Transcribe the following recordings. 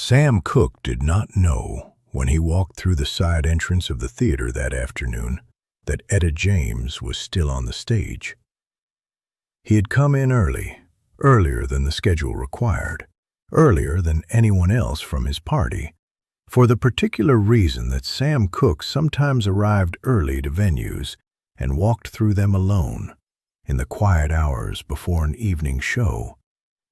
Sam Cooke did not know, when he walked through the side entrance of the theater that afternoon, that Etta James was still on the stage. He had come in early, earlier than the schedule required, earlier than anyone else from his party, for the particular reason that Sam Cooke sometimes arrived early to venues and walked through them alone, in the quiet hours before an evening show,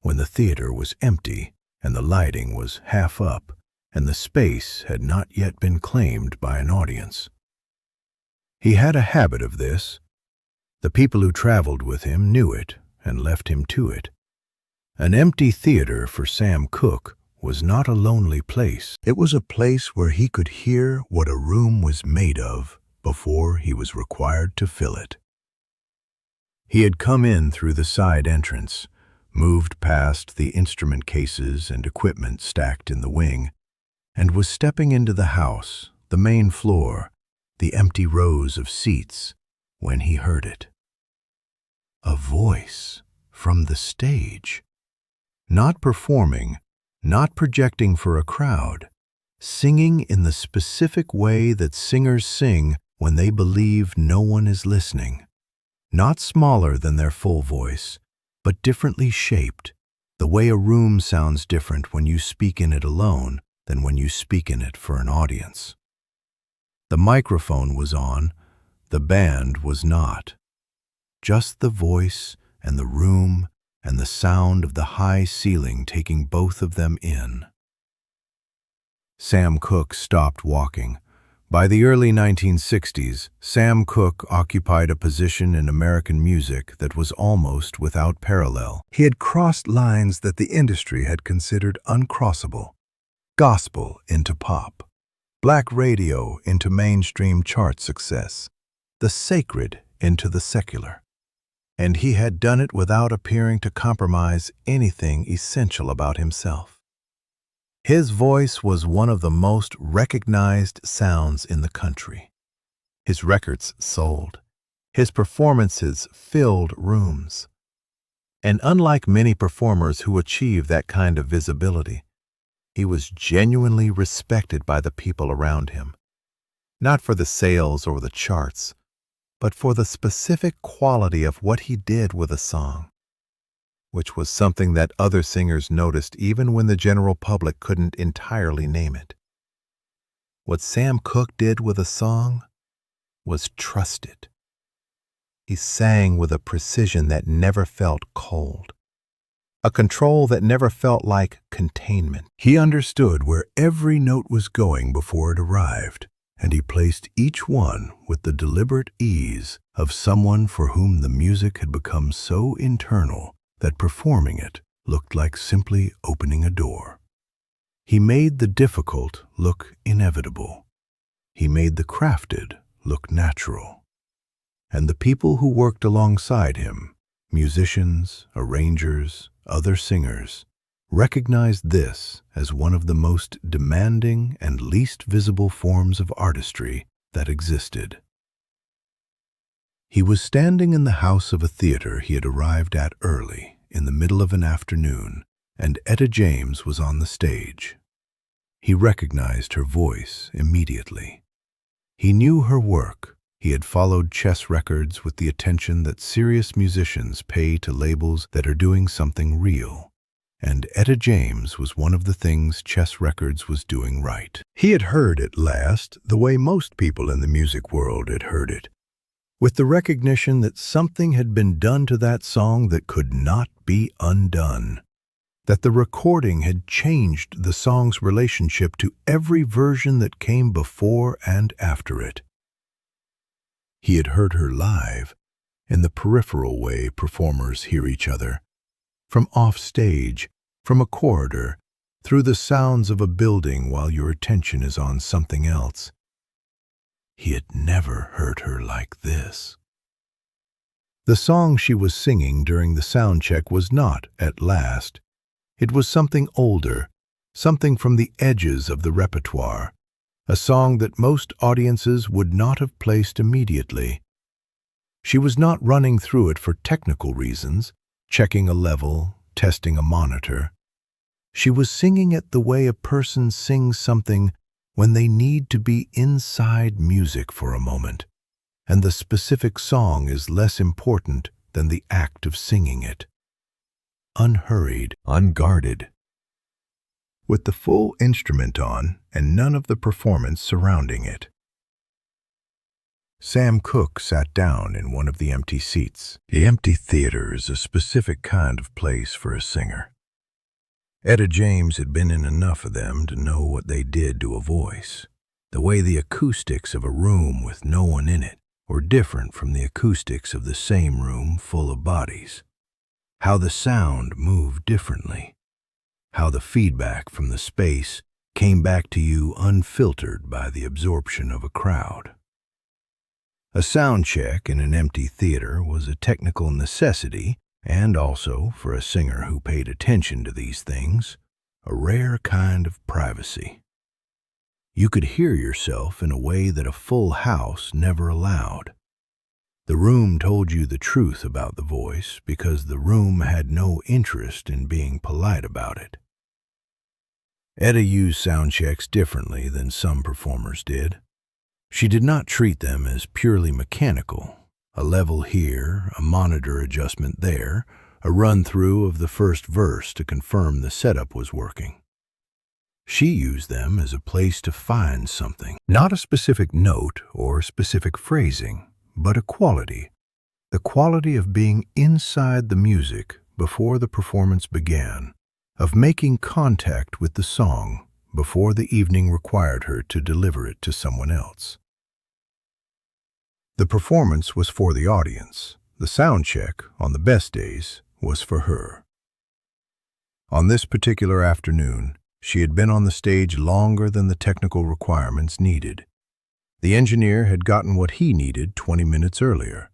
when the theater was empty and the lighting was half up and the space had not yet been claimed by an audience. He had a habit of this. The people who traveled with him knew it and left him to it. An empty theater for Sam Cooke was not a lonely place. It was a place where he could hear what a room was made of before he was required to fill it. He had come in through the side entrance, moved past the instrument cases and equipment stacked in the wing, and was stepping into the house, the main floor, the empty rows of seats, when he heard it. A voice from the stage. Not performing, not projecting for a crowd, singing in the specific way that singers sing when they believe no one is listening. Not smaller than their full voice, but differently shaped, the way a room sounds different when you speak in it alone than when you speak in it for an audience. The microphone was on, the band was not. Just the voice and the room and the sound of the high ceiling taking both of them in. Sam Cooke stopped walking. By the early 1960s, Sam Cooke occupied a position in American music that was almost without parallel. He had crossed lines that the industry had considered uncrossable. Gospel into pop, black radio into mainstream chart success, the sacred into the secular. And he had done it without appearing to compromise anything essential about himself. His voice was one of the most recognized sounds in the country. His records sold. His performances filled rooms. And unlike many performers who achieve that kind of visibility, he was genuinely respected by the people around him, not for the sales or the charts, but for the specific quality of what he did with a song, which was something that other singers noticed even when the general public couldn't entirely name it. What Sam Cooke did with a song was trusted. He sang with a precision that never felt cold, a control that never felt like containment. He understood where every note was going before it arrived, and he placed each one with the deliberate ease of someone for whom the music had become so internal that performing it looked like simply opening a door. He made the difficult look inevitable. He made the crafted look natural. And the people who worked alongside him, musicians, arrangers, other singers, recognized this as one of the most demanding and least visible forms of artistry that existed. He was standing in the house of a theater he had arrived at early, in the middle of an afternoon, and Etta James was on the stage. He recognized her voice immediately. He knew her work. He had followed chess records with the attention that serious musicians pay to labels that are doing something real. And Etta James was one of the things Chess Records was doing right. He had heard at last the way most people in the music world had heard it, with the recognition that something had been done to that song that could not be undone, that the recording had changed the song's relationship to every version that came before and after it. He had heard her live, in the peripheral way performers hear each other, from off stage, from a corridor, through the sounds of a building while your attention is on something else. He had never heard her like this. The song she was singing during the soundcheck was not At Last. It was something older, something from the edges of the repertoire, a song that most audiences would not have placed immediately. She was not running through it for technical reasons, checking a level, testing a monitor. She was singing it the way a person sings something when they need to be inside music for a moment, and the specific song is less important than the act of singing it. Unhurried, unguarded, with the full instrument on and none of the performance surrounding it. Sam Cooke sat down in one of the empty seats. The empty theater is a specific kind of place for a singer. Etta James had been in enough of them to know what they did to a voice. The way the acoustics of a room with no one in it were different from the acoustics of the same room full of bodies. How the sound moved differently. How the feedback from the space came back to you unfiltered by the absorption of a crowd. A sound check in an empty theater was a technical necessity, and also, for a singer who paid attention to these things, a rare kind of privacy. You could hear yourself in a way that a full house never allowed. The room told you the truth about the voice because the room had no interest in being polite about it. Etta used sound checks differently than some performers did. She did not treat them as purely mechanical. A level here, a monitor adjustment there, a run-through of the first verse to confirm the setup was working. She used them as a place to find something, not a specific note or specific phrasing, but a quality, the quality of being inside the music before the performance began, of making contact with the song before the evening required her to deliver it to someone else. The performance was for the audience. The sound check, on the best days, was for her. On this particular afternoon, she had been on the stage longer than the technical requirements needed. The engineer had gotten what he needed 20 minutes earlier.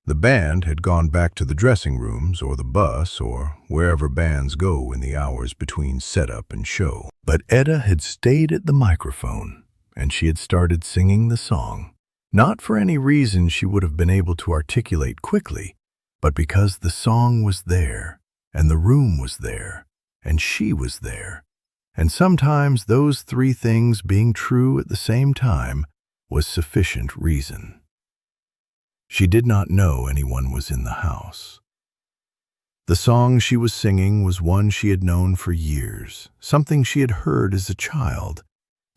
The band had gone back to the dressing rooms or the bus or wherever bands go in the hours between setup and show. But Etta had stayed at the microphone, and she had started singing the song. Not for any reason she would have been able to articulate quickly, but because the song was there, and the room was there, and she was there. And sometimes those three things being true at the same time was sufficient reason. She did not know anyone was in the house. The song she was singing was one she had known for years, something she had heard as a child,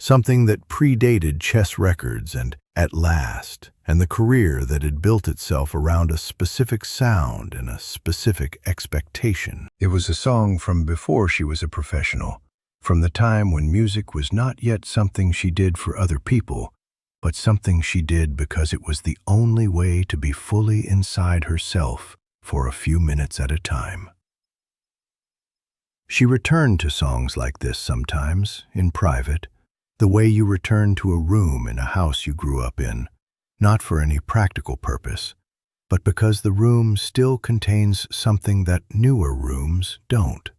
something that predated chess records and At Last, and the career that had built itself around a specific sound and a specific expectation. It was a song from before she was a professional, from the time when music was not yet something she did for other people, but something she did because it was the only way to be fully inside herself for a few minutes at a time. She returned to songs like this sometimes, in private, the way you return to a room in a house you grew up in, not for any practical purpose, but because the room still contains something that newer rooms don't.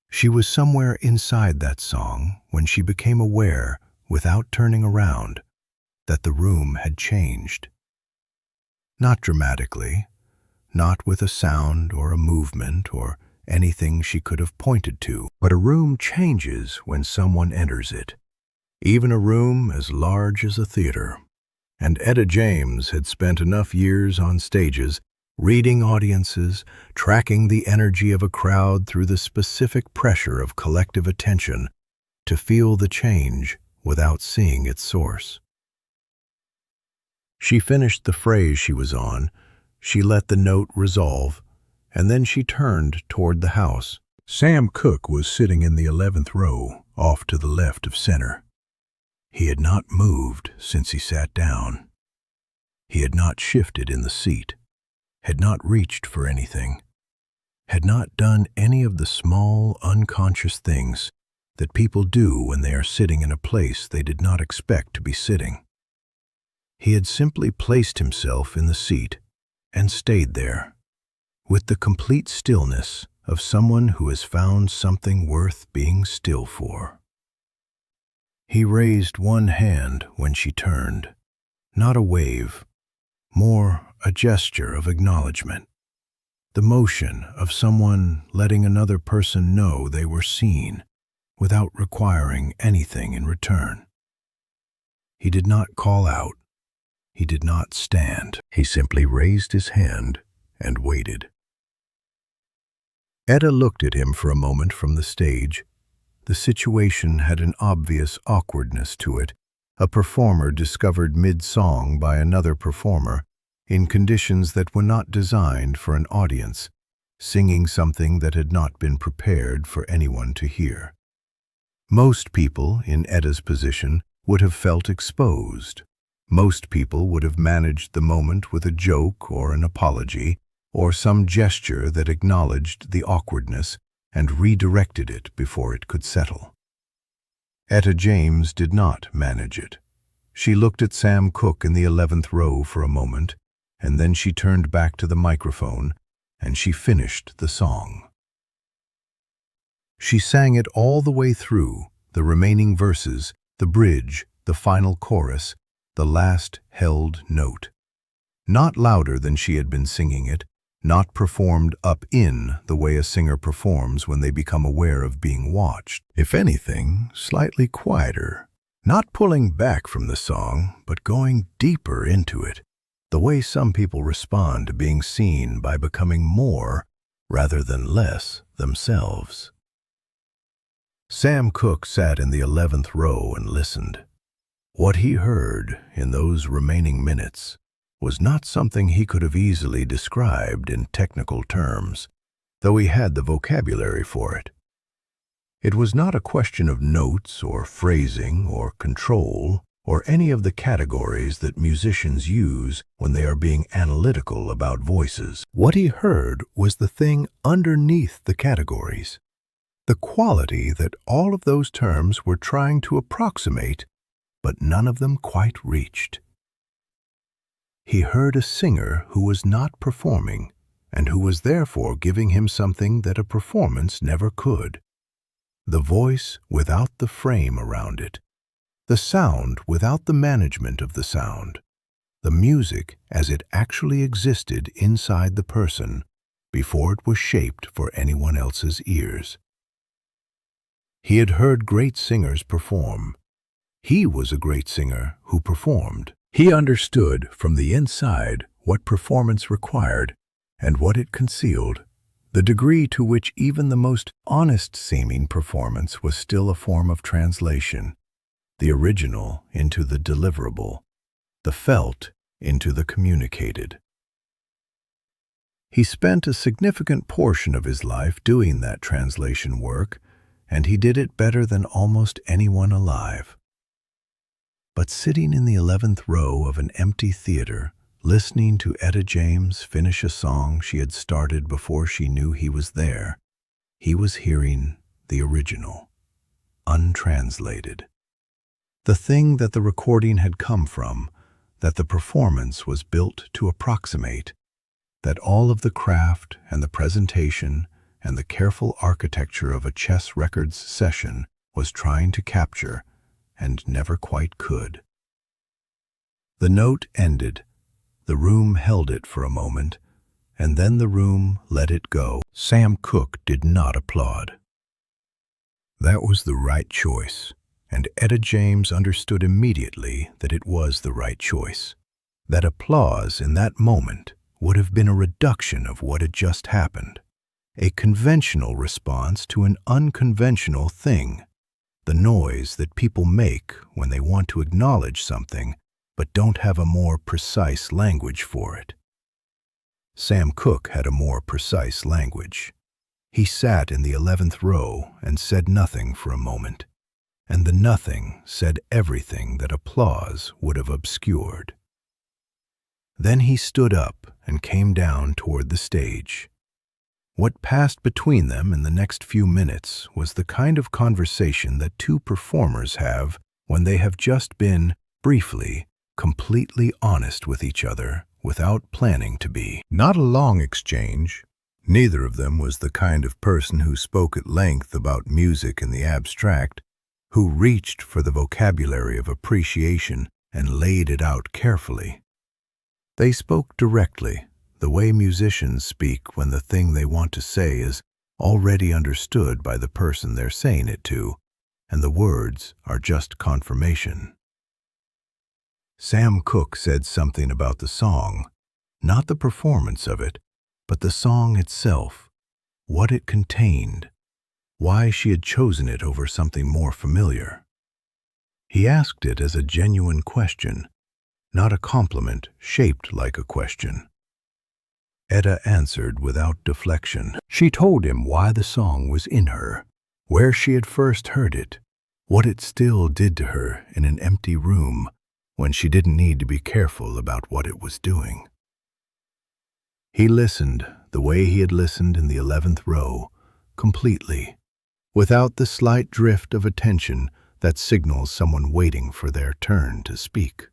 She was somewhere inside that song when she became aware, without turning around, that the room had changed. Not dramatically, not with a sound or a movement or anything she could have pointed to, but a room changes when someone enters it, even a room as large as a theater. And Etta James had spent enough years on stages, reading audiences, tracking the energy of a crowd through the specific pressure of collective attention, to feel the change without seeing its source. She finished the phrase she was on, she let the note resolve, and then she turned toward the house. Sam Cooke was sitting in the 11th row, off to the left of center. He had not moved since he sat down. He had not shifted in the seat, had not reached for anything, had not done any of the small, unconscious things that people do when they are sitting in a place they did not expect to be sitting. He had simply placed himself in the seat and stayed there, with the complete stillness of someone who has found something worth being still for. He raised one hand when she turned, not a wave, more a gesture of acknowledgement. the motion of someone letting another person know they were seen without requiring anything in return. He did not call out. He did not stand. He simply raised his hand and waited. Etta looked at him for a moment from the stage. The situation had an obvious awkwardness to it, a performer discovered mid-song by another performer, in conditions that were not designed for an audience, singing something that had not been prepared for anyone to hear. Most people in Etta's position would have felt exposed. Most people would have managed the moment with a joke or an apology, or some gesture that acknowledged the awkwardness and redirected it before it could settle. Etta James did not manage it. She looked at Sam Cooke in the 11th row for a moment, and then she turned back to the microphone, and she finished the song. She sang it all the way through, the remaining verses, the bridge, the final chorus, the last held note. Not louder than she had been singing it, not performed up in the way a singer performs when they become aware of being watched. If anything, slightly quieter, not pulling back from the song, but going deeper into it, the way some people respond to being seen by becoming more rather than less themselves. Sam Cooke sat in the 11th row and listened. What he heard in those remaining minutes was not something he could have easily described in technical terms, though he had the vocabulary for it. It was not a question of notes or phrasing or control or any of the categories that musicians use when they are being analytical about voices. What he heard was the thing underneath the categories, the quality that all of those terms were trying to approximate, but none of them quite reached. He heard a singer who was not performing and who was therefore giving him something that a performance never could. The voice without the frame around it, the sound without the management of the sound, the music as it actually existed inside the person before it was shaped for anyone else's ears. He had heard great singers perform. He was a great singer who performed. He understood from the inside what performance required and what it concealed, the degree to which even the most honest-seeming performance was still a form of translation, the original into the deliverable, the felt into the communicated. He spent a significant portion of his life doing that translation work, and he did it better than almost anyone alive. But sitting in the 11th row of an empty theater, listening to Etta James finish a song she had started before she knew he was there, he was hearing the original, untranslated. The thing that the recording had come from, that the performance was built to approximate, that all of the craft and the presentation and the careful architecture of a chess records session was trying to capture, and never quite could. The note ended. The room held it for a moment, and then the room let it go. Sam Cooke did not applaud. That was the right choice, and Etta James understood immediately that it was the right choice. That applause in that moment would have been a reduction of what had just happened, a conventional response to an unconventional thing. The noise that people make when they want to acknowledge something but don't have a more precise language for it. Sam Cooke had a more precise language. He sat in the 11th row and said nothing for a moment, and the nothing said everything that applause would have obscured. Then he stood up and came down toward the stage. What passed between them in the next few minutes was the kind of conversation that two performers have when they have just been, briefly, completely honest with each other without planning to be. Not a long exchange. Neither of them was the kind of person who spoke at length about music in the abstract, who reached for the vocabulary of appreciation and laid it out carefully. They spoke directly, the way musicians speak when the thing they want to say is already understood by the person they're saying it to, and the words are just confirmation. Sam Cooke said something about the song, not the performance of it, but the song itself, what it contained, why she had chosen it over something more familiar. He asked it as a genuine question, not a compliment shaped like a question. Etta answered without deflection. She told him why the song was in her, where she had first heard it, what it still did to her in an empty room when she didn't need to be careful about what it was doing. He listened the way he had listened in the 11th row, completely, without the slight drift of attention that signals someone waiting for their turn to speak.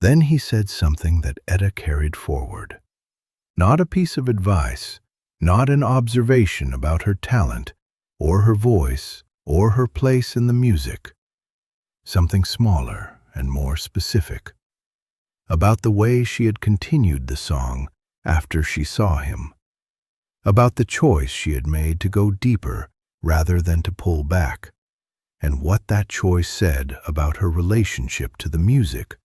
Then he said something that Etta carried forward. Not a piece of advice, not an observation about her talent, or her voice, or her place in the music. Something smaller and more specific. About the way she had continued the song after she saw him. About the choice she had made to go deeper rather than to pull back, and what that choice said about her relationship to the music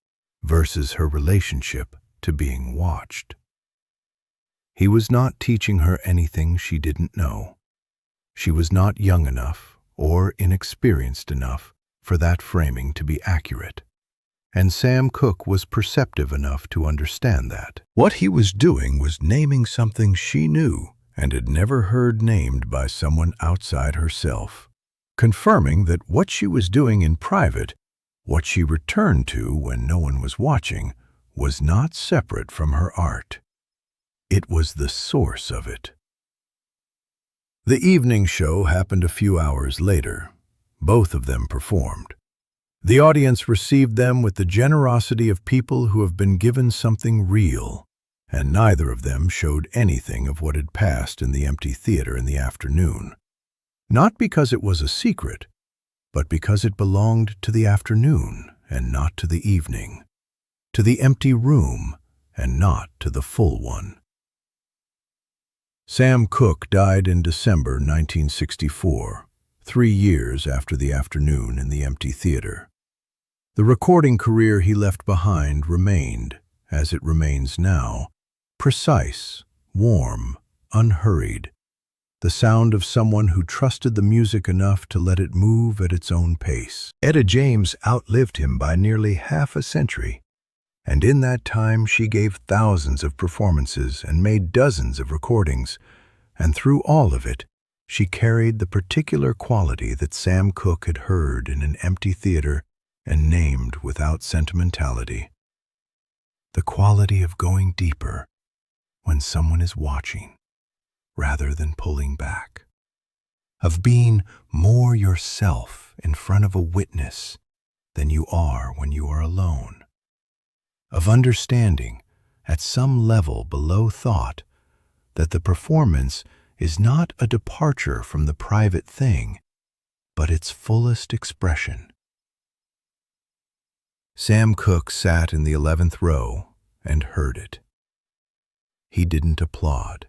versus her relationship to being watched. He was not teaching her anything she didn't know. She was not young enough or inexperienced enough for that framing to be accurate, and Sam Cooke was perceptive enough to understand that. What he was doing was naming something she knew and had never heard named by someone outside herself, confirming that what she was doing in private, what she returned to when no one was watching, was not separate from her art. It was the source of it. The evening show happened a few hours later. Both of them performed. The audience received them with the generosity of people who have been given something real, and neither of them showed anything of what had passed in the empty theater in the afternoon. Not because it was a secret, but because it belonged to the afternoon and not to the evening, to the empty room and not to the full one. Sam Cooke died in December 1964, 3 years after the afternoon in the empty theater. The recording career he left behind remained, as it remains now, precise, warm, unhurried, the sound of someone who trusted the music enough to let it move at its own pace. Etta James outlived him by nearly half a century, and in that time she gave thousands of performances and made dozens of recordings, and through all of it, she carried the particular quality that Sam Cooke had heard in an empty theater and named without sentimentality. The quality of going deeper when someone is watching, rather than pulling back. Of being more yourself in front of a witness than you are when you are alone. Of understanding, at some level below thought, that the performance is not a departure from the private thing, but its fullest expression. Sam Cooke sat in the 11th row and heard it. He didn't applaud.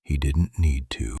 He didn't need to.